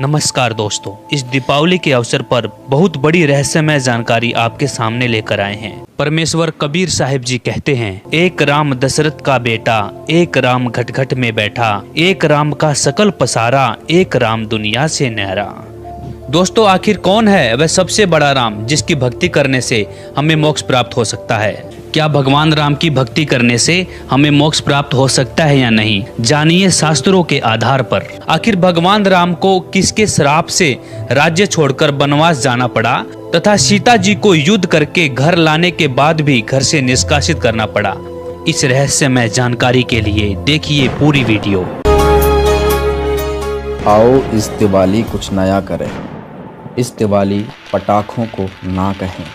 नमस्कार दोस्तों, इस दीपावली के अवसर पर बहुत बड़ी रहस्यमय जानकारी आपके सामने लेकर आए हैं। परमेश्वर कबीर साहिब जी कहते हैं, एक राम दशरथ का बेटा, एक राम घट घट में बैठा, एक राम का सकल पसारा, एक राम दुनिया से न्यारा। दोस्तों, आखिर कौन है वह सबसे बड़ा राम जिसकी भक्ति करने से हमें मोक्ष प्राप्त हो सकता है? क्या भगवान राम की भक्ति करने से हमें मोक्ष प्राप्त हो सकता है या नहीं? जानिए शास्त्रों के आधार पर। आखिर भगवान राम को किसके श्राप से राज्य छोड़कर वनवास जाना पड़ा तथा सीता जी को युद्ध करके घर लाने के बाद भी घर से निष्कासित करना पड़ा? इस रहस्यमय जानकारी के लिए देखिए पूरी वीडियो। आओ इस दिवाली कुछ नया करें। इस दिवाली पटाखों को ना कहें।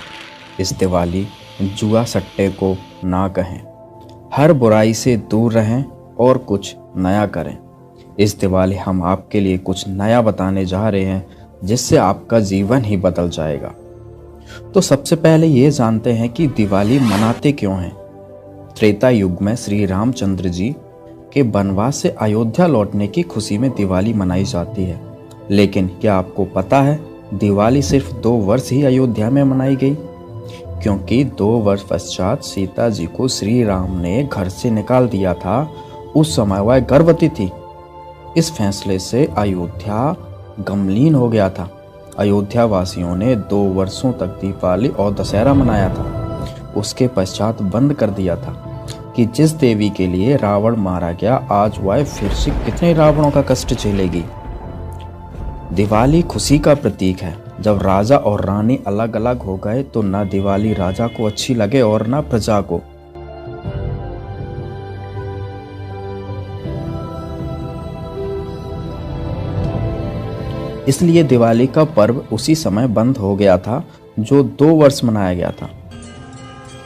इस दिवाली जुआ सट्टे को ना कहें। हर बुराई से दूर रहें और कुछ नया करें। इस दिवाली हम आपके लिए कुछ नया बताने जा रहे हैं जिससे आपका जीवन ही बदल जाएगा। तो सबसे पहले ये जानते हैं कि दिवाली मनाते क्यों हैं। त्रेता युग में श्री रामचंद्र जी के वनवास से अयोध्या लौटने की खुशी में दिवाली मनाई जाती है। लेकिन क्या आपको पता है दिवाली सिर्फ 2 वर्ष ही अयोध्या में मनाई गई, क्योंकि 2 वर्ष पश्चात सीता जी को श्री राम ने घर से निकाल दिया था। उस समय वह गर्भवती थी। इस फैसले से अयोध्या गमलीन हो गया था। अयोध्या वासियों ने 2 वर्षों तक दीपावली और दशहरा मनाया था। उसके पश्चात बंद कर दिया था कि जिस देवी के लिए रावण मारा गया, आज वह फिर से कितने रावणों का कष्ट झेलेगी। दिवाली खुशी का प्रतीक है। जब राजा और रानी अलग अलग हो गए तो न दिवाली राजा को अच्छी लगे और न प्रजा को। इसलिए दिवाली का पर्व उसी समय बंद हो गया था जो 2 वर्ष मनाया गया था।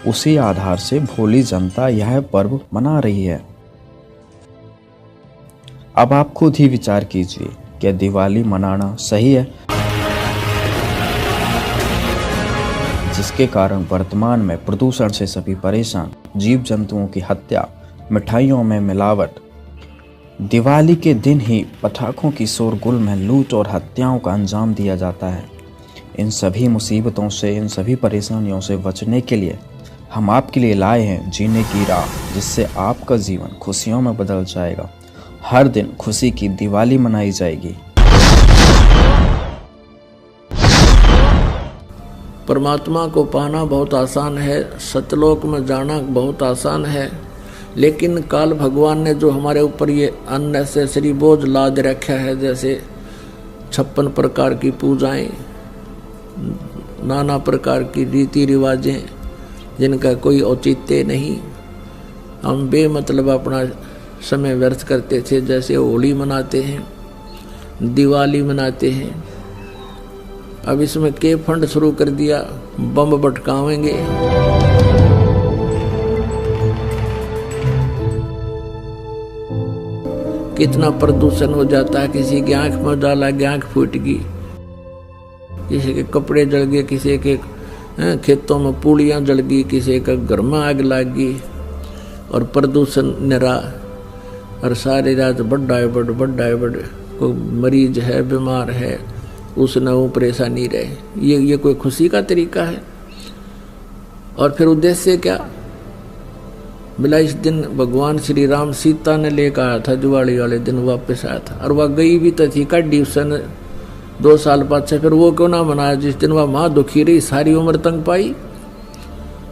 उसी आधार से भोली जनता यह पर्व मना रही है। अब आप खुद ही विचार कीजिए, क्या दिवाली मनाना सही है? जिसके कारण वर्तमान में प्रदूषण से सभी परेशान, जीव जंतुओं की हत्या, मिठाइयों में मिलावट, दिवाली के दिन ही पटाखों की शोरगुल में लूट और हत्याओं का अंजाम दिया जाता है। इन सभी मुसीबतों से, इन सभी परेशानियों से बचने के लिए हम आपके लिए लाए हैं जीने की राह, जिससे आपका जीवन खुशियों में बदल जाएगा। हर दिन खुशी की दिवाली मनाई जाएगी। परमात्मा को पाना बहुत आसान है, सतलोक में जाना बहुत आसान है, लेकिन काल भगवान ने जो हमारे ऊपर ये अननेसेसरी बोझ लाद रखा है, जैसे 56 प्रकार की पूजाएं, नाना प्रकार की रीति रिवाजें जिनका कोई औचित्य नहीं, हम बेमतलब अपना समय व्यर्थ करते थे। जैसे होली मनाते हैं, दिवाली मनाते हैं, अब इसमें के फंड शुरू कर दिया, बम भटकावेंगे। कितना प्रदूषण हो जाता है। किसी की आंख में डाला, आंख फूट गई, किसी के कपड़े जल गए, किसी के खेतों में पूड़ियाँ जल गई, किसी का घर में आग लग गई, और प्रदूषण निरा, और सारी रात बड़ा है बड़ कोई मरीज है, बीमार है, उसने वो परेशानी रहे। ये कोई खुशी का तरीका है? और फिर उद्देश्य क्या? बिला इस दिन भगवान श्री राम सीता ने लेकर आया था, दिवाली वाले दिन वापस आया था, और वह गई भी तो थी कड्डी उसने 2 साल बाद से। फिर वो क्यों ना मनाया जिस दिन वह माँ दुखी रही, सारी उम्र तंग पाई?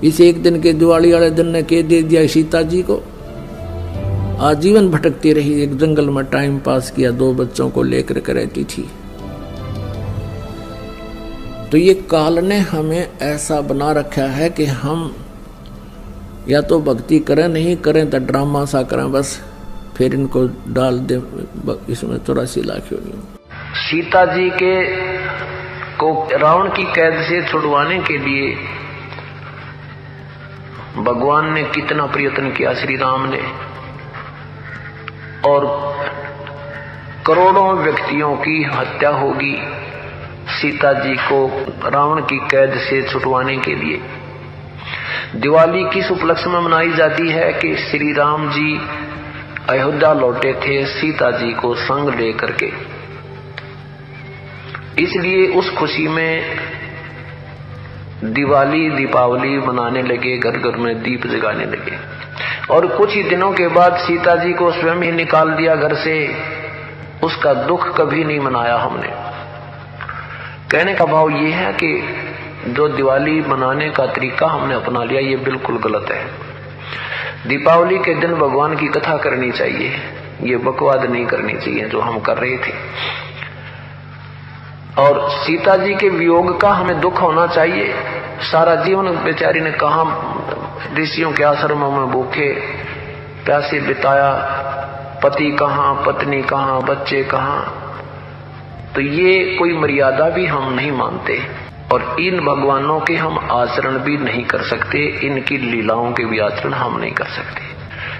इस एक दिन के दिवाली वाले दिन ने के दे दिया सीता जी को। आजीवन भटकती रही, एक जंगल में टाइम पास किया, 2 बच्चों को लेकर के रहती थी। तो ये काल ने हमें ऐसा बना रखा है कि हम या तो भक्ति करें, नहीं करें तो ड्रामा सा करें, बस फिर इनको डाल दे इसमें 84 लाख योनियों। सीता जी के को रावण की कैद से छुड़वाने के लिए भगवान ने कितना प्रयत्न किया, श्री राम ने, और करोड़ों व्यक्तियों की हत्या होगी सीता जी को रावण की कैद से छुड़वाने के लिए। दिवाली किस उपलक्ष्य में मनाई जाती है कि श्री राम जी अयोध्या लौटे थे सीता जी को संग लेकर के। इसलिए उस खुशी में दिवाली दीपावली मनाने लगे, घर घर में दीप जगाने लगे। और कुछ ही दिनों के बाद सीता जी को स्वयं ही निकाल दिया घर से। उसका दुख कभी नहीं मनाया हमने। कहने का भाव ये है कि जो दिवाली मनाने का तरीका हमने अपना लिया ये बिल्कुल गलत है। दीपावली के दिन भगवान की कथा करनी चाहिए, ये बकवाद नहीं करनी चाहिए जो हम कर रहे थे। और सीता जी के वियोग का हमें दुख होना चाहिए। सारा जीवन बेचारी ने कहा ऋषियों के आश्रमों में भूखे प्यासे बिताया, पति कहाँ, पत्नी कहाँ, बच्चे कहाँ। तो ये कोई मर्यादा भी हम नहीं मानते और इन भगवानों के हम आचरण भी नहीं कर सकते, इनकी लीलाओं के भी आचरण हम नहीं कर सकते।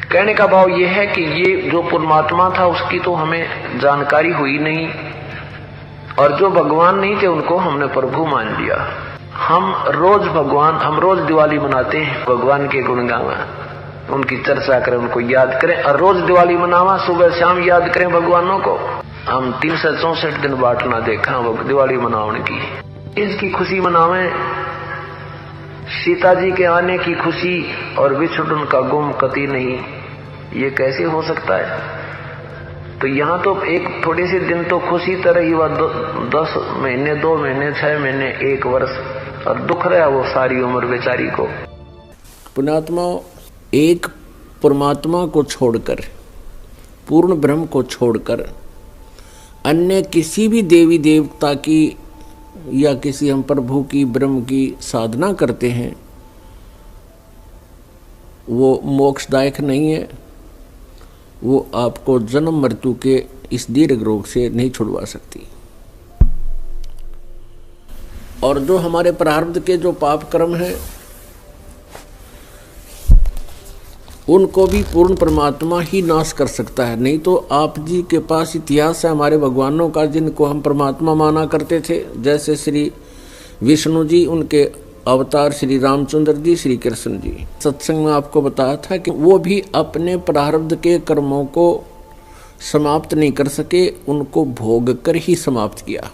कहने का भाव यह है कि ये जो परमात्मा था उसकी तो हमें जानकारी हुई नहीं, और जो भगवान नहीं थे उनको हमने प्रभु मान लिया। हम रोज दिवाली मनाते हैं, भगवान के गुण गावा, उनकी चर्चा करें, उनको याद करें, और रोज दिवाली मनावा, सुबह शाम याद करें भगवानों को। हम 364 दिन बाट ना देखा दिवाली मनाने की, इसकी खुशी मनावें, सीता जी के आने की खुशी और विछुड़न का गुम कति नहीं। ये कैसे हो सकता है? तो यहाँ तो एक थोड़े से दिन तो खुशी तरह ही हुआ, 10 महीने, 2 महीने, 6 महीने, 1 वर्ष, और दुख रहा वो सारी उम्र बेचारी को। पुण्यात्मा, एक परमात्मा को छोड़कर, पूर्ण ब्रह्म को छोड़कर अन्य किसी भी देवी देवता की या किसी हम प्रभु की, ब्रह्म की साधना करते हैं, वो मोक्षदायक नहीं है। वो आपको जन्म मृत्यु के इस दीर्घ रोग से नहीं छुड़वा सकती। और जो हमारे प्रारब्ध के जो पाप कर्म हैं उनको भी पूर्ण परमात्मा ही नाश कर सकता है। नहीं तो आप जी के पास इतिहास है हमारे भगवानों का जिनको हम परमात्मा माना करते थे, जैसे श्री विष्णु जी, उनके अवतार श्री रामचंद्र जी, श्री कृष्ण जी। सत्संग में आपको बताया था कि वो भी अपने प्रारब्ध के कर्मों को समाप्त नहीं कर सके, उनको भोग कर ही समाप्त किया।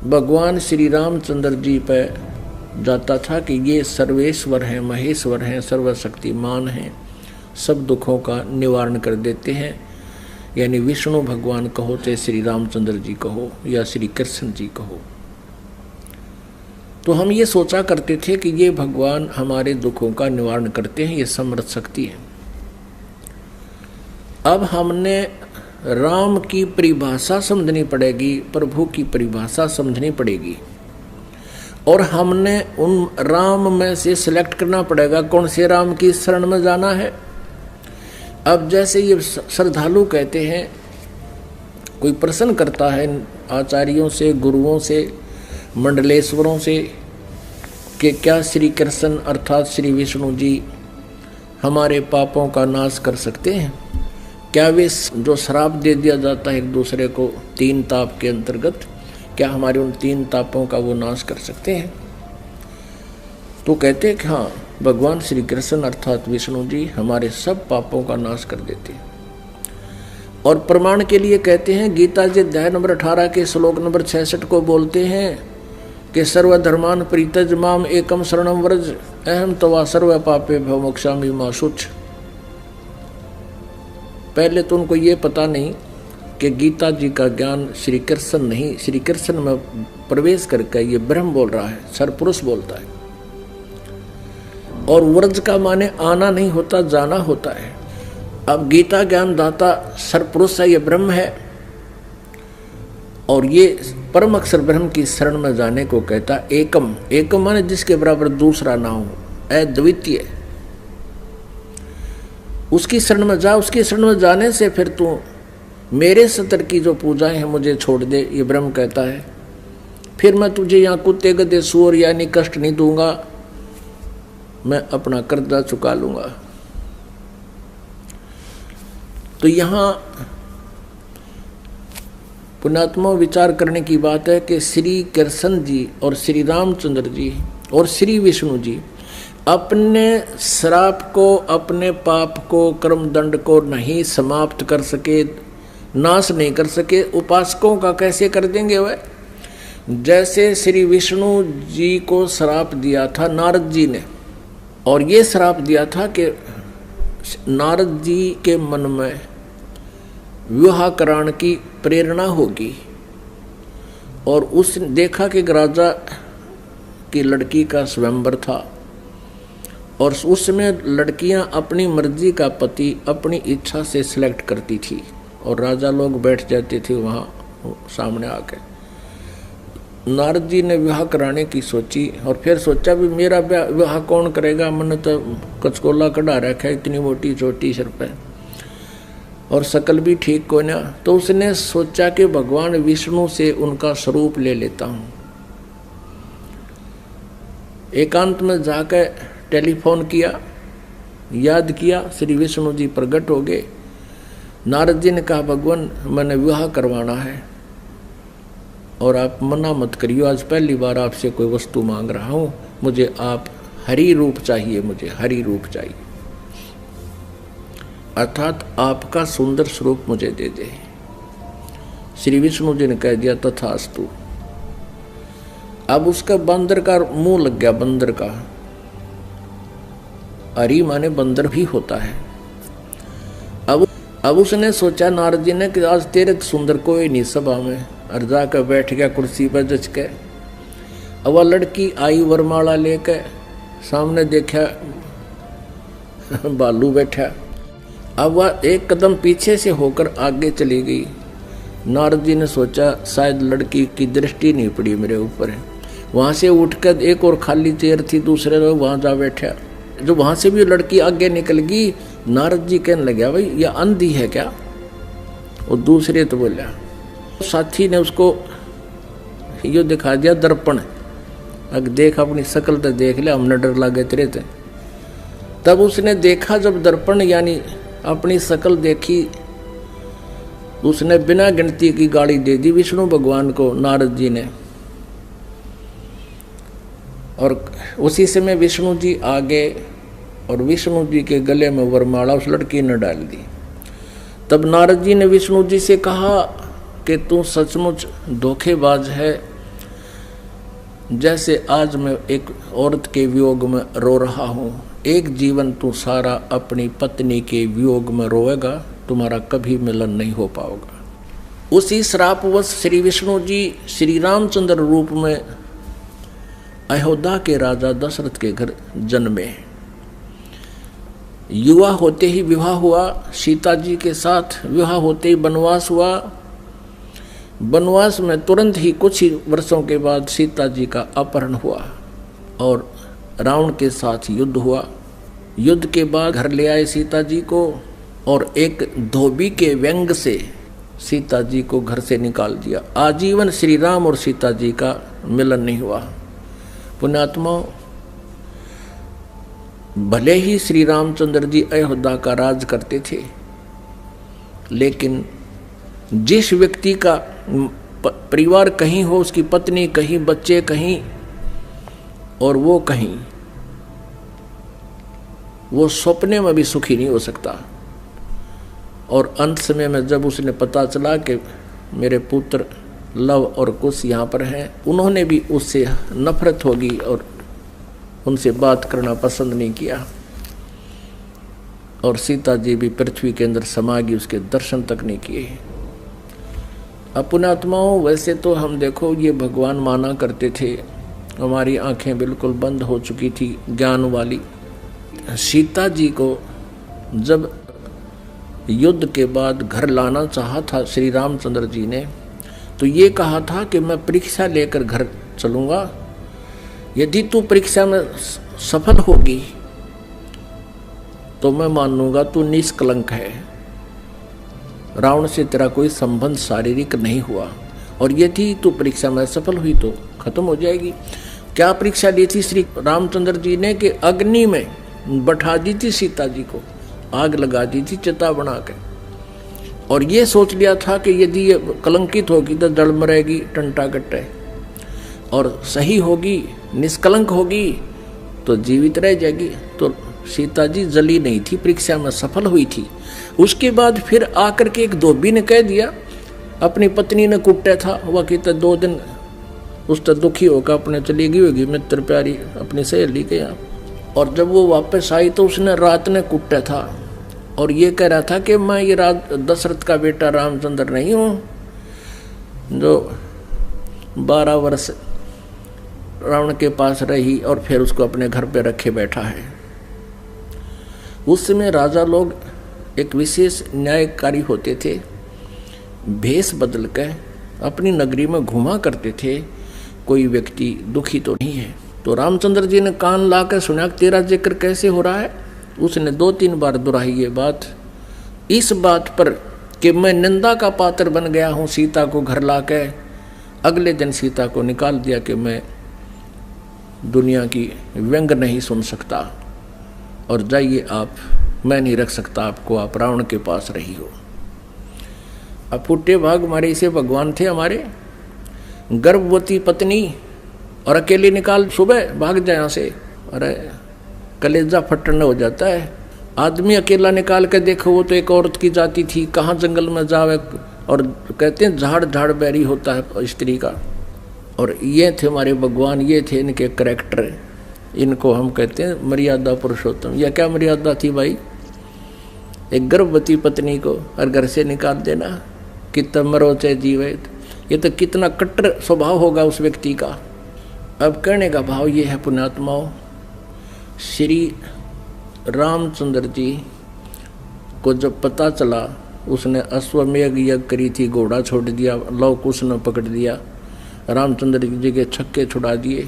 भगवान श्री रामचंद्र जी पर जाता था कि ये सर्वेश्वर हैं, महेश्वर हैं, सर्वशक्तिमान हैं, सब दुखों का निवारण कर देते हैं। यानी विष्णु भगवान कहो, चाहे श्री रामचंद्र जी कहो या श्री कृष्ण जी कहो। तो हम ये सोचा करते थे कि ये भगवान हमारे दुखों का निवारण करते हैं, ये समर्थ शक्ति है। अब हमने राम की परिभाषा समझनी पड़ेगी, प्रभु की परिभाषा समझनी पड़ेगी, और हमने उन राम में से सिलेक्ट करना पड़ेगा कौन से राम की शरण में जाना है। अब जैसे ये श्रद्धालु कहते हैं, कोई प्रश्न करता है आचार्यों से, गुरुओं से, मंडलेश्वरों से कि क्या श्री कृष्ण अर्थात श्री विष्णु जी हमारे पापों का नाश कर सकते हैं? क्या वे जो श्राप दे दिया जाता है एक दूसरे को 3 ताप के अंतर्गत, क्या हमारे उन 3 तापों का वो नाश कर सकते हैं? तो कहते हैं कि हाँ, भगवान श्री कृष्ण अर्थात विष्णु जी हमारे सब पापों का नाश कर देते हैं। और प्रमाण के लिए कहते हैं, गीता जी अध्याय नंबर 18 के श्लोक नंबर 66 को बोलते हैं कि सर्वधर्मान परित्यज माम एकम शरणम व्रज अहम तवा सर्व पापे भव मोक्षामि मा शुच। पहले तो उनको ये पता नहीं कि गीता जी का ज्ञान श्री कृष्ण नहीं, श्री कृष्ण में प्रवेश करके ये ब्रह्म बोल रहा है, सरपुरुष बोलता है। और व्रज का माने आना नहीं होता, जाना होता है। अब गीता ज्ञान दाता सरपुरुष है, ये ब्रह्म है, और ये परम अक्षर ब्रह्म की शरण में जाने को कहता एकम। एकम माने जिसके बराबर दूसरा ना हो, अद्वितीय। उसकी शरण में जा, उसकी शरण में जाने से फिर तू मेरे सतर की जो पूजाएं हैं मुझे छोड़ दे, ये ब्रह्म कहता है। फिर मैं तुझे यहाँ कुत्ते गधे सूअर यानी कष्ट नहीं दूंगा, मैं अपना कर्जा चुका लूंगा। तो यहाँ पुण्यात्मा विचार करने की बात है कि श्री कृष्ण जी और श्री रामचंद्र जी और श्री विष्णु जी अपने श्राप को, अपने पाप को, कर्म दंड को नहीं समाप्त कर सके, नाश नहीं कर सके। उपासकों का कैसे कर देंगे वह? जैसे श्री विष्णु जी को श्राप दिया था नारद जी ने, और ये श्राप दिया था कि नारद जी के मन में विवाह कराने की प्रेरणा होगी, और उसने देखा कि राजा की लड़की का स्वयंवर था, और उसमें लड़कियां अपनी मर्जी का पति अपनी इच्छा से सिलेक्ट करती थी, और राजा लोग बैठ जाते थे वहाँ सामने आके। नारद जी ने विवाह कराने की सोची, और फिर सोचा भी मेरा विवाह कौन करेगा, मैंने तो कचकोला कढ़ा रखा है, इतनी मोटी चोटी सिर पे, और शकल भी ठीक को ना। तो उसने सोचा कि भगवान विष्णु से उनका स्वरूप ले लेता हूँ। एकांत में जाकर टेलीफोन किया, याद किया, श्री विष्णु जी प्रकट हो गए। नारद जी ने कहा भगवान मैंने विवाह करवाना है और आप मना मत करियो, आज पहली बार आपसे कोई वस्तु मांग रहा हूँ, मुझे आप हरि रूप चाहिए, मुझे हरि रूप चाहिए, अर्थात आपका सुंदर स्वरूप मुझे दे दे। श्री विष्णु जी ने कह दिया तथास्तु। अब उसका बंदर का मुंह लग गया, बंदर का, हरि माने बंदर भी होता है। अब उसने सोचा नारद जी ने कि आज तेरे सुंदर कोई नहीं सभा में, और जाकर बैठ गया कुर्सी पर जच के। अब वह लड़की आई वरमाला लेके, सामने देखा बालू बैठा। अब वह एक कदम पीछे से होकर आगे चली गई। नारद जी ने सोचा शायद लड़की की दृष्टि नहीं पड़ी मेरे ऊपर है। वहाँ से उठकर एक और खाली चेयर थी, दूसरे लोग वहाँ जा बैठा। जो वहाँ से भी लड़की आगे निकल गई, नारद जी कहने लगे भाई यह अंधी है क्या? और दूसरे तो बोला, साथी ने उसको यो दिखा दिया दर्पण, अगर देख अपनी शक्ल तो देख ले, हमने डर लगे तेरे थे। तब उसने देखा जब दर्पण यानी अपनी शक्ल देखी, उसने बिना गिनती की गाली दे दी विष्णु भगवान को नारद जी ने। और उसी समय विष्णु जी आ गए और विष्णु जी के गले में वरमाला उस लड़की ने डाल दी। तब नारद जी ने विष्णु जी से कहा कि तू सचमुच धोखेबाज है, जैसे आज मैं एक औरत के वियोग में रो रहा हूँ, एक जीवन तू सारा अपनी पत्नी के वियोग में रोएगा, तुम्हारा कभी मिलन नहीं हो पाएगा। उसी श्रापवश श्री विष्णु जी श्री रामचंद्र रूप में अयोध्या के राजा दशरथ के घर जन्मे। युवा होते ही विवाह हुआ, सीता जी के साथ विवाह होते ही वनवास हुआ। वनवास में तुरंत ही कुछ ही वर्षों के बाद सीता जी का अपहरण हुआ और रावण के साथ युद्ध हुआ। युद्ध के बाद घर ले आए सीता जी को, और एक धोबी के व्यंग से सीता जी को घर से निकाल दिया। आजीवन श्री राम और सीता जी का मिलन नहीं हुआ। पुण्यात्माओं, भले ही श्री रामचंद्र जी अयोध्या का राज करते थे, लेकिन जिस व्यक्ति का परिवार कहीं हो, उसकी पत्नी कहीं, बच्चे कहीं और वो कहीं, वो सपने में भी सुखी नहीं हो सकता। और अंत समय में जब उसने पता चला कि मेरे पुत्र लव और कुश यहाँ पर हैं, उन्होंने भी उससे नफरत होगी और उनसे बात करना पसंद नहीं किया, और सीता जी भी पृथ्वी के अंदर समा गई, उसके दर्शन तक नहीं किए। पुण्यात्माओं, वैसे तो हम देखो ये भगवान माना करते थे, हमारी आंखें बिल्कुल बंद हो चुकी थी ज्ञान वाली। सीता जी को जब युद्ध के बाद घर लाना चाहा था श्री रामचंद्र जी ने, तो ये कहा था कि मैं परीक्षा लेकर घर चलूँगा, यदि तू परीक्षा में सफल होगी तो मैं मान लूँगा तू निष्कलंक है, रावण से तेरा कोई संबंध शारीरिक नहीं हुआ, और यदि तू परीक्षा में सफल हुई तो खत्म हो जाएगी। क्या परीक्षा ली थी श्री रामचंद्र जी ने कि अग्नि में बैठा दी थी सीता जी को, आग लगा दी थी चिता बना के, और ये सोच लिया था कि यदि ये कलंकित होगी तो जड़ मरेगी टंटा कट्टे, और सही होगी निष्कलंक होगी तो जीवित रह जाएगी। तो सीता जी जली नहीं थी, परीक्षा में सफल हुई थी। उसके बाद फिर आकर के एक धोबी ने कह दिया, अपनी पत्नी ने कुट्टा था, वह कहता 2 दिन उस तो दुखी होकर अपने चली गई होगी मित्र प्यारी अपनी सहेली के यहाँ। और जब वो वापस आई तो उसने रात ने कुटा था और ये कह रहा था कि मैं ये दशरथ का बेटा रामचंद्र नहीं हूँ जो 12 वर्ष रावण के पास रही और फिर उसको अपने घर पे रखे बैठा है। उस समय राजा लोग एक विशेष न्यायकारी होते थे, भेष बदल कर अपनी नगरी में घुमा करते थे, कोई व्यक्ति दुखी तो नहीं है। तो रामचंद्र जी ने कान ला कर सुना तेरा जिक्र कैसे हो रहा है। उसने 2-3 बार दोहराई ये बात, इस बात पर कि मैं निंदा का पात्र बन गया हूँ सीता को घर ला के। अगले दिन सीता को निकाल दिया कि मैं दुनिया की व्यंग नहीं सुन सकता और जाइए आप, मैं नहीं रख सकता आपको, आप रावण के पास रही हो। अब फूटे भाग हमारे इसे भगवान थे हमारे, गर्भवती पत्नी और अकेली निकाल सुबह भाग जाए यहाँ से, अरे कलेजा फटना हो जाता है। आदमी अकेला निकाल के देखो, वो तो एक औरत की जाति थी, कहाँ जंगल में जावे, और कहते हैं झाड़ झाड़ बैरी होता है स्त्री का। और ये थे हमारे भगवान, ये थे इनके करैक्टर, इनको हम कहते हैं मर्यादा पुरुषोत्तम। यह क्या मर्यादा थी भाई, एक गर्भवती पत्नी को और घर से निकाल देना, कितना मरो चाहे जीवे, ये तो कितना कट्टर स्वभाव होगा उस व्यक्ति का। अब कहने का भाव ये है पुण्यात्माओं, श्री रामचंद्र जी को जब पता चला, उसने अश्वमेघ यज्ञ करी थी, घोड़ा छोड़ दिया, लव कुश ने पकड़ दिया, रामचंद्र जी के छक्के छुड़ा दिए।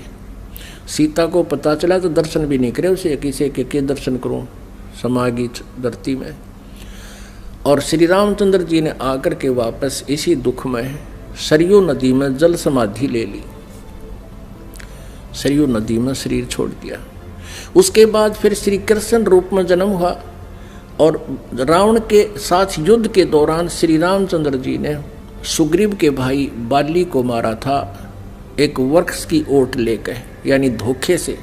सीता को पता चला तो दर्शन भी नहीं करे उसे, किसी के दर्शन करूं समागी धरती में। और श्री रामचंद्र जी ने आकर के वापस इसी दुख में सरयू नदी में जल समाधि ले ली, सरयू नदी में शरीर छोड़ दिया। उसके बाद फिर श्री कृष्ण रूप में जन्म हुआ और रावण के साथ युद्ध के दौरान श्री रामचंद्र जी ने सुग्रीव के भाई बाली को मारा था एक वृक्ष की ओट लेकर, यानी धोखे से।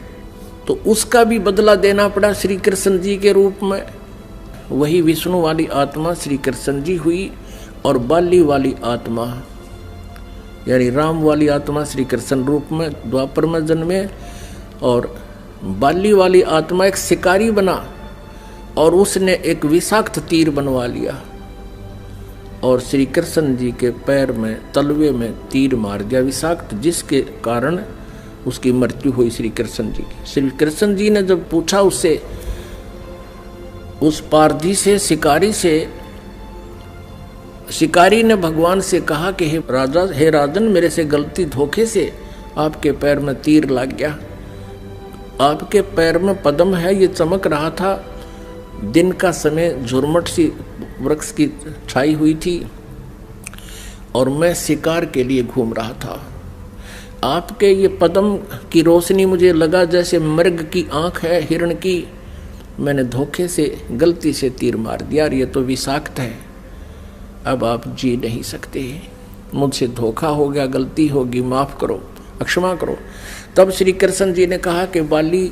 तो उसका भी बदला देना पड़ा श्री कृष्ण जी के रूप में। वही विष्णु वाली आत्मा श्री कृष्ण जी हुई और बाली वाली आत्मा यानी राम वाली आत्मा श्री कृष्ण रूप में द्वापर में जन्मे। और बाली वाली आत्मा एक शिकारी बना और उसने एक विषाक्त तीर बनवा लिया और श्री कृष्ण जी के पैर में तलवे में तीर मार दिया विषाक्त, जिसके कारण उसकी मृत्यु हुई श्री कृष्ण जी की। श्री कृष्ण जी ने जब पूछा उससे, उस पारधी से, शिकारी से, शिकारी ने भगवान से कहा कि हे राजा, हे राजन, मेरे से गलती धोखे से आपके पैर में तीर लग गया। आपके पैर में पद्म है, ये चमक रहा था, दिन का समय झुरमट सी वृक्ष की छाई हुई थी और मैं शिकार के लिए घूम रहा था। आपके ये पद्म की रोशनी मुझे लगा जैसे मृग की आंख है हिरण की, मैंने धोखे से गलती से तीर मार दिया और ये तो विषाक्त है, अब आप जी नहीं सकते, मुझसे धोखा हो गया, गलती होगी, माफ करो, क्षमा करो। तब श्री कृष्ण जी ने कहा कि बाली,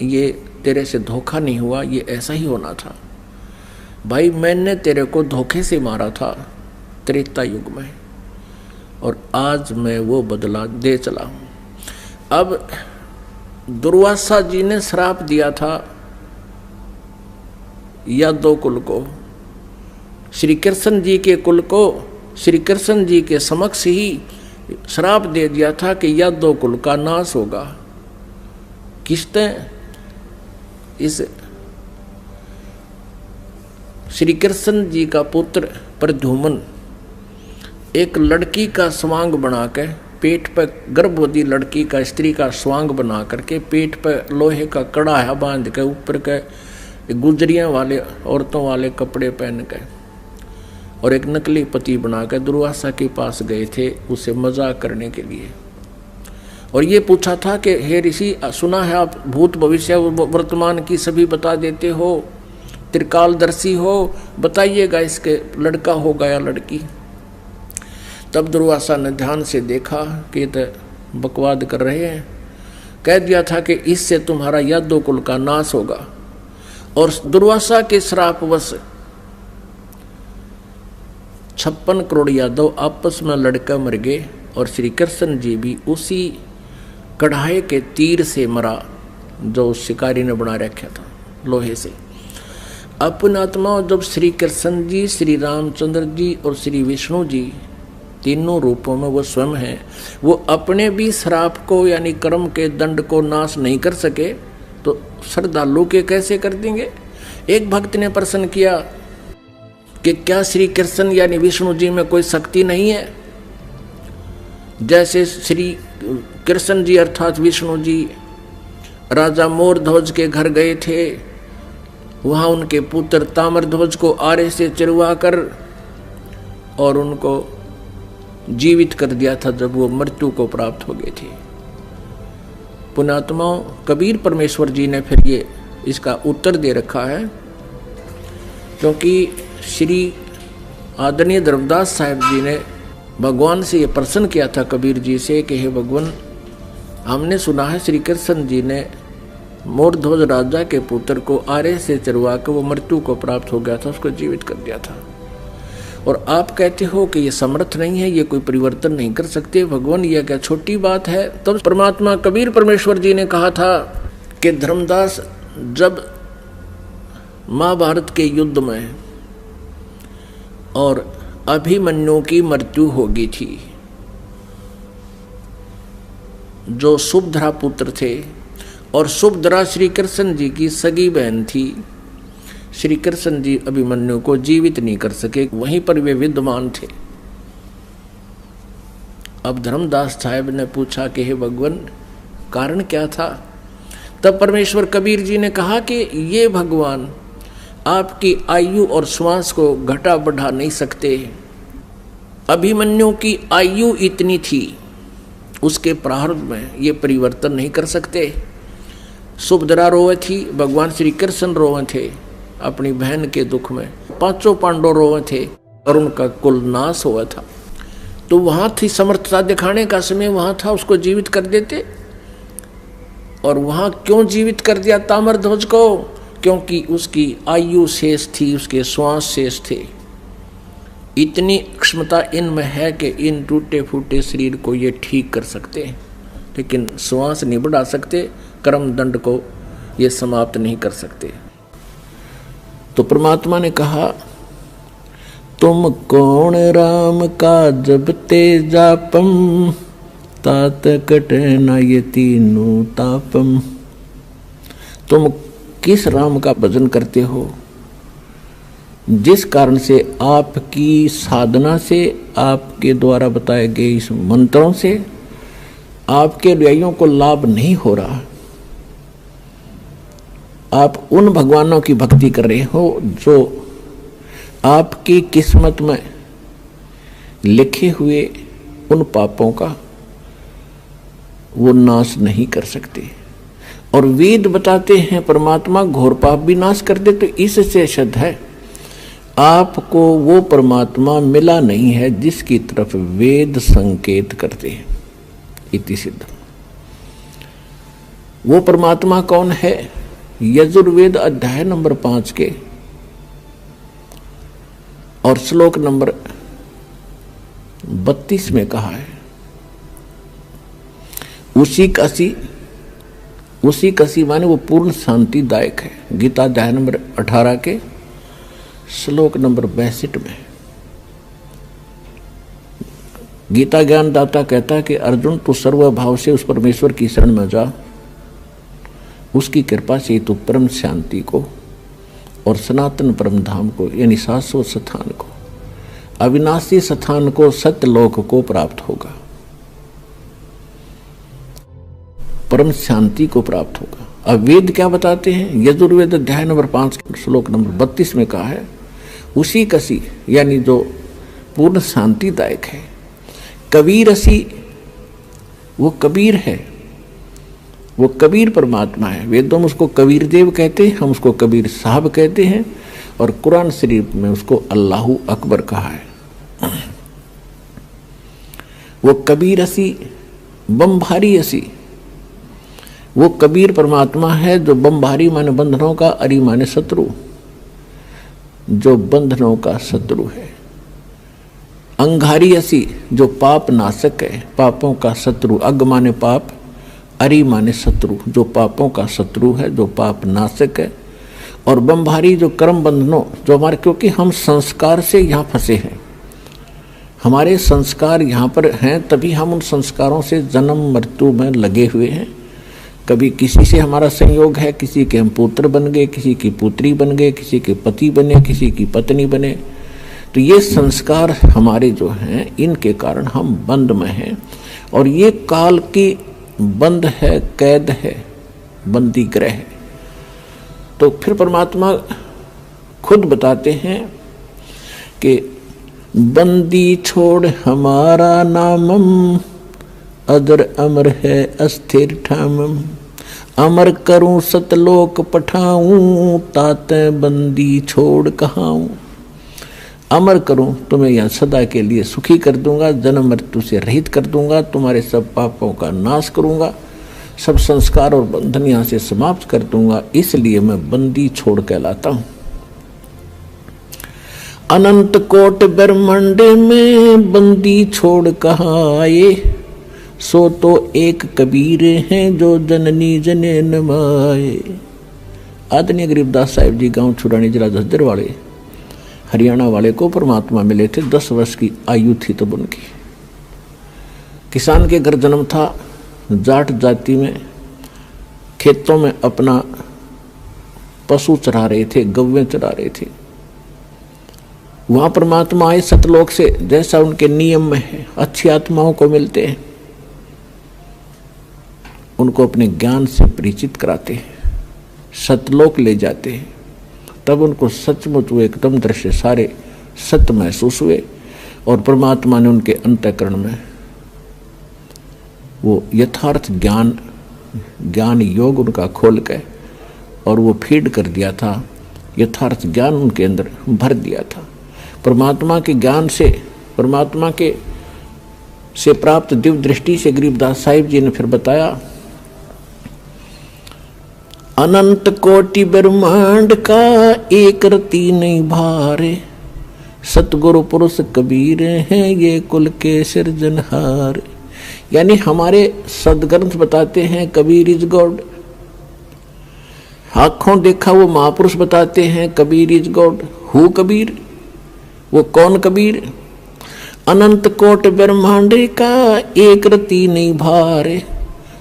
ये तेरे से धोखा नहीं हुआ, ये ऐसा ही होना था भाई, मैंने तेरे को धोखे से मारा था त्रेता युग में और आज मैं वो बदला दे चला हूं। अब दुर्वासा जी ने श्राप दिया था यादव कुल को, श्री कृष्ण जी के कुल को श्री कृष्ण जी के समक्ष ही श्राप दे दिया था कि यादव कुल का नाश होगा। किसने? इस श्री कृष्ण जी का पुत्र प्रद्युम्न एक लड़की का स्वांग बनाकर पेट पर, गर्भवती लड़की का, स्त्री का स्वांग बना करके पेट पर लोहे का कड़ा बांध के ऊपर के गुजरियां वाले औरतों वाले कपड़े पहन के और एक नकली पति बनाकर दुर्वासा के पास गए थे उसे मजाक करने के लिए। और ये पूछा था कि हे ऋषि, सुना है आप भूत भविष्य वर्तमान की सभी बता देते हो, त्रिकालदर्शी हो, बताइएगा इसके लड़का होगा या लड़की। तब दुर्वासा ने ध्यान से देखा कि ये तो बकवाद कर रहे हैं, कह दिया था कि इससे तुम्हारा यादव कुल का नाश होगा। और दुर्वासा के श्रापवश 56 करोड़ यादव आपस में लड़कर मर गए और श्री कृष्ण जी भी उसी कढ़ाई के तीर से मरा जो उस शिकारी ने बना रखा था लोहे से। अपने आत्माओं, जब श्री कृष्ण जी, श्री रामचंद्र जी और श्री विष्णु जी तीनों रूपों में वो स्वयं हैं, वो अपने भी श्राप को यानी कर्म के दंड को नाश नहीं कर सके तो श्रद्धालु के कैसे कर देंगे। एक भक्त ने प्रश्न किया कि क्या श्री कृष्ण यानी विष्णु जी में कोई शक्ति नहीं है? जैसे श्री कृष्ण जी अर्थात विष्णु जी राजा मोरध्वज के घर गए थे, वहां उनके पुत्र ताम्रध्वज को आरे से चिरवा कर और उनको जीवित कर दिया था जब वो मृत्यु को प्राप्त हो गए थे। पुण्यात्माओं, कबीर परमेश्वर जी ने फिर ये इसका उत्तर दे रखा है, क्योंकि श्री आदरणीय धर्मदास साहिब जी ने भगवान से ये प्रश्न किया था कबीर जी से कि हे भगवान, हमने सुना है श्री कृष्ण जी ने मोरध्वज राजा के पुत्र को आरे से चरवा कर वो मृत्यु को प्राप्त हो गया था, उसको जीवित कर दिया था, और आप कहते हो कि ये समर्थ नहीं है, ये कोई परिवर्तन नहीं कर सकते। भगवान, यह क्या छोटी बात है? तब परमात्मा कबीर परमेश्वर जी ने कहा था कि धर्मदास, जब महाभारत के युद्ध में और अभिमन्यु की मृत्यु हो गई थी, जो सुभद्रा पुत्र थे, और सुभद्रा श्री कृष्ण जी की सगी बहन थी, श्री कृष्ण जी अभिमन्यु को जीवित नहीं कर सके, वहीं पर वे विद्यमान थे। अब धर्मदास साहब ने पूछा कि हे भगवान, कारण क्या था? तब परमेश्वर कबीर जी ने कहा कि ये भगवान आपकी आयु और श्वास को घटा बढ़ा नहीं सकते। अभिमन्यु की आयु इतनी थी, उसके प्रारब्ध में ये परिवर्तन नहीं कर सकते। सुभद्रा रोए थी, भगवान श्री कृष्ण रोए थे अपनी बहन के दुख में, पांचों पांडव रोए थे और उनका कुल नाश हुआ था। तो वहां थी समर्थता दिखाने का समय, वहां था, उसको जीवित कर देते। और वहां क्यों जीवित कर दिया ताम्रध्वज को? क्योंकि उसकी आयु शेष थी, उसके श्वास शेष थे। इतनी क्षमता इनमें है कि इन टूटे फूटे शरीर को ये ठीक कर सकते हैं, लेकिन श्वास नहीं बढ़ा सकते, कर्म दंड को ये समाप्त नहीं कर सकते। तो परमात्मा ने कहा, तुम कौन राम का जब तेजापम, तात कटे न ये तीनों तापम। तुम किस राम का भजन करते हो जिस कारण से आपकी साधना से, आपके द्वारा बताए गए इस मंत्रों से आपके अनुयायियों को लाभ नहीं हो रहा। आप उन भगवानों की भक्ति कर रहे हो जो आपकी किस्मत में लिखे हुए उन पापों का वो नाश नहीं कर सकते। और वेद बताते हैं परमात्मा घोर पाप भी नाश कर दे। तो इससे सिद्ध है आपको वो परमात्मा मिला नहीं है जिसकी तरफ वेद संकेत करते हैं। इति सिद्ध। वो परमात्मा कौन है? यजुर्वेद अध्याय नंबर 5 के और श्लोक नंबर 32 में कहा है, उसी कसी माने वो पूर्ण शांतिदायक है। गीता अध्याय नंबर 18 के श्लोक नंबर 62 में गीता ज्ञानदाता कहता है कि अर्जुन, तू सर्वभाव से उस परमेश्वर की शरण में जा, उसकी कृपा से तू परम शांति को और सनातन परम धाम को यानी शाश्वत स्थान को, अविनाशी स्थान को, सत्यलोक को प्राप्त होगा, परम शांति को प्राप्त होगा। अब वेद क्या बताते हैं? यजुर्वेद अध्याय नंबर 5 श्लोक नंबर 32 में कहा है, उसी कसी यानी जो पूर्ण शांतिदायक है। कबीर असी, वो कबीर है, वो कबीर परमात्मा है। वेदों में उसको कबीर देव कहते हैं, हम उसको कबीर साहब कहते हैं, और कुरान शरीफ में उसको अल्लाहु अकबर कहा है। वो कबीर असी, बमभारी असी, वो कबीर परमात्मा है जो बमभारी माने बंधनों का, अरी माने शत्रु, जो बंधनों का शत्रु है। अंगारी असी जो पाप नाशक है, पापों का शत्रु। अग माने पाप, अरि माने शत्रु, जो पापों का शत्रु है, जो पाप नाशक है। और बंभारी जो कर्म बंधनों, जो हमारे, क्योंकि हम संस्कार से यहाँ फंसे हैं, हमारे संस्कार यहाँ पर हैं, तभी हम उन संस्कारों से जन्म मृत्यु में लगे हुए हैं। कभी किसी से हमारा संयोग है, किसी के हम पुत्र बन गए, किसी की पुत्री बन गए, किसी के पति बने, किसी की पत्नी बने। तो ये संस्कार हमारे जो हैं, इनके कारण हम बंद में हैं। और ये काल की बंद है, कैद है, बंदी ग्रह है। तो फिर परमात्मा खुद बताते हैं कि बंदी छोड़ हमारा नामम, अदर अमर है अस्थिर ठामम। अमर करूं सतलोक पठाऊं, ताते बंदी छोड़ कहाऊं। अमर करूं, तुम्हें यहाँ सदा के लिए सुखी कर दूंगा, जन्म मृत्यु से रहित कर दूंगा, तुम्हारे सब पापों का नाश करूंगा, सब संस्कार और बंधन यहाँ से समाप्त कर दूंगा, इसलिए मैं बंदी छोड़ कहलाता हूं। अनंत कोट ब्रह्मांड में बंदी छोड़ कहाँ आए, सो तो एक कबीर हैं जो जननी जने नमाए। आदरणीय गरीबदास साहिब जी गांव छुड़ानी जिला झज्जर वाले, हरियाणा वाले को परमात्मा मिले थे। 10 वर्ष की आयु थी तब उनकी। किसान के घर जन्म था, जाट जाति में, खेतों में अपना पशु चरा रहे थे, गव्वें चरा रहे थे। वहां परमात्मा आए सतलोक से, जैसा उनके नियम में है, अच्छी आत्माओं को मिलते हैं, उनको अपने ज्ञान से परिचित कराते हैं, सतलोक ले जाते हैं। तब उनको सचमुच वो एकदम दृश्य सारे सत्य महसूस हुए और परमात्मा ने उनके अंतःकरण में वो यथार्थ ज्ञान योग उनका खोल के और वो फीड कर दिया था, यथार्थ ज्ञान उनके अंदर भर दिया था। परमात्मा के ज्ञान से, परमात्मा के से प्राप्त दिव्य दृष्टि से गरीबदास साहिब जी ने फिर बताया, अनंत कोटि ब्रह्मांड का एक रति नहीं भारे, सतगुरु पुरुष कबीर हैं ये कुल के सिरजनहार। यानी हमारे सदग्रंथ बताते हैं कबीर इज गॉड, आंखों देखा वो महापुरुष बताते हैं Kabir is God. Who Kabir, वो कौन कबीर? अनंत कोट ब्रह्मांड का एक रति नहीं भारे,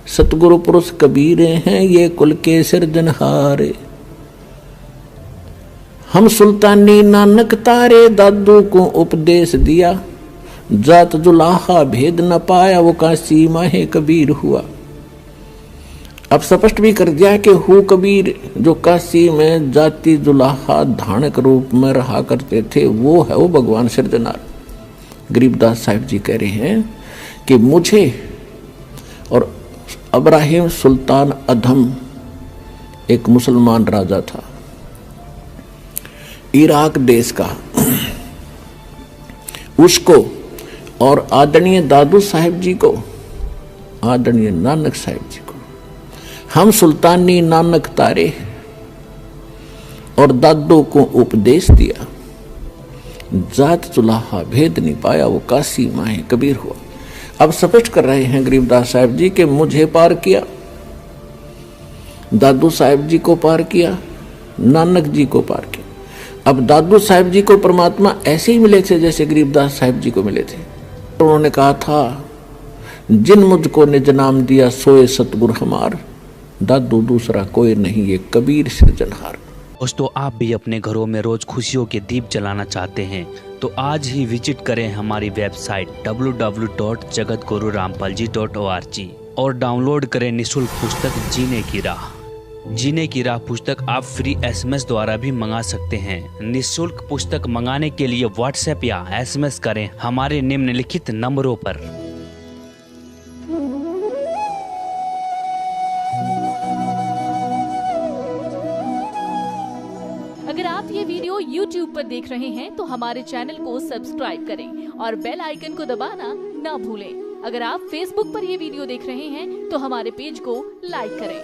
सतगुरु पुरुष कबीर हैं ये कुल के सिरजनहारे। हम सुल्तानी नानक तारे, दादू को उपदेश दिया, जात जुलाहा भेद न पाया, वो काशी माहे कबीर हुआ। अब स्पष्ट भी कर दिया कि हु कबीर, जो काशी में जाति जुलाहा धानक रूप में रहा करते थे, वो है वो भगवान सिरजनहार। गरीबदास साहिब जी कह रहे हैं कि मुझे और इब्राहिम सुल्तान अधम, एक मुसलमान राजा था इराक देश का, उसको और आदरणीय दादू साहिब जी को, आदरणीय नानक साहिब जी को हम सुल्तानी नानक तारे और दादू को उपदेश दिया, जात चुलाहा भेद नहीं पाया, वो काशी माहे कबीर हुआ। अब स्पष्ट कर रहे हैं गरीबदास साहिब जी कि मुझे पार किया, दादू साहिब जी को पार किया, नानक जी को पार किया। अब दादू साहिब जी को परमात्मा ऐसे ही मिले थे जैसे गरीबदास साहिब जी को मिले थे। तो उन्होंने कहा था, जिन मुझको निज नाम दिया सोए सतगुरु हमार, दादू दूसरा कोई नहीं ये कबीर सिरजनहार। दोस्तों, आप भी अपने घरों में रोज खुशियों के दीप जलाना चाहते हैं तो आज ही विजिट करें हमारी वेबसाइट www.jagatgururampalji.org और डाउनलोड करें निःशुल्क पुस्तक जीने की राह। जीने की राह पुस्तक आप फ्री SMS द्वारा भी मंगा सकते हैं। निःशुल्क पुस्तक मंगाने के लिए व्हाट्सएप या SMS करें हमारे निम्नलिखित नंबरों पर। अगर आप ये वीडियो YouTube पर देख रहे हैं तो हमारे चैनल को सब्सक्राइब करें और बेल आइकन को दबाना ना भूलें। अगर आप Facebook पर ये वीडियो देख रहे हैं तो हमारे पेज को लाइक करें।